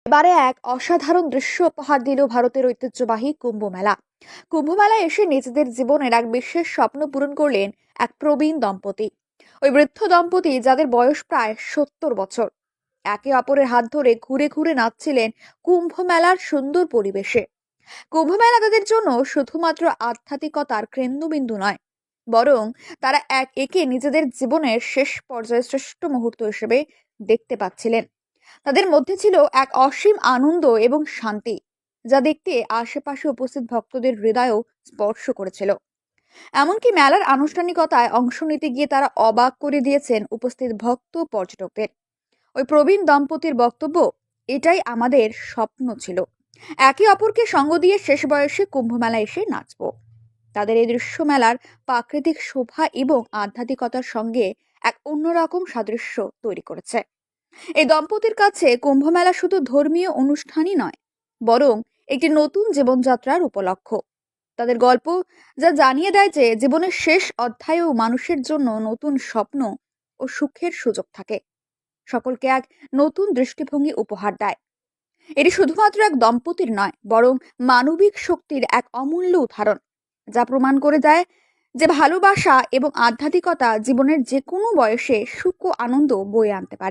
এবারে এক অসাধারণ দৃশ্য উপহার দিল ভারতের ঐতিহ্যবাহী কুম্ভ মেলা। কুম্ভ মেলায় এসে নিজেদের জীবনের এক বিশেষ স্বপ্ন পূরণ করলেন এক প্রবীণ দম্পতি। ওই বৃদ্ধ দম্পতি, যাদের বয়স প্রায় 70 বছর, একে অপরের হাত ধরে ঘুরে ঘুরে নাচছিলেন কুম্ভ মেলার সুন্দর পরিবেশে। কুম্ভ মেলা তাদের জন্য শুধুমাত্র আধ্যাত্মিকতার কেন্দ্রবিন্দু নয়, বরং তারা একে নিজেদের জীবনের শেষ পর্যায়ে শ্রেষ্ঠ মুহূর্ত হিসেবে দেখতে পাচ্ছিলেন। তাদের মধ্যে ছিল এক অসীম আনন্দ এবং শান্তি, যা দেখতে আশেপাশে উপস্থিত ভক্তদের হৃদয়ও স্পর্শ করেছিল। এমনকি মেলার আনুষ্ঠানিকতায় অংশ নিতে গিয়ে তারা অবাক করে দিয়েছেন উপস্থিত ভক্ত পর্যটকদের। ওই প্রবীণ দম্পতির বক্তব্য, এটাই আমাদের স্বপ্ন ছিল, একে অপরকে সঙ্গ দিয়ে শেষ বয়সে কুম্ভ মেলায় এসে নাচবো। তাদের এই দৃশ্য মেলার প্রাকৃতিক শোভা এবং আধ্যাত্মিকতার সঙ্গে এক অন্যরকম সাদৃশ্য তৈরি করেছে। এই দম্পতির কাছে কুম্ভ মেলা শুধু ধর্মীয় অনুষ্ঠানই নয়, বরং একটি নতুন জীবনযাত্রার উপলক্ষ। তাদের গল্প যা জানিয়ে দেয় যে জীবনের শেষ অধ্যায়েও মানুষের জন্য নতুন স্বপ্ন ও সুখের সুযোগ থাকে, সকলকে এক নতুন দৃষ্টিভঙ্গি উপহার দেয়। এটি শুধুমাত্র এক দম্পতির নয়, বরং মানবিক শক্তির এক অমূল্য উদাহরণ, যা প্রমাণ করে দেয় যে ভালোবাসা এবং আধ্যাত্মিকতা জীবনের যে কোনো বয়সে সুখ ও আনন্দ বয়ে আনতে পারে।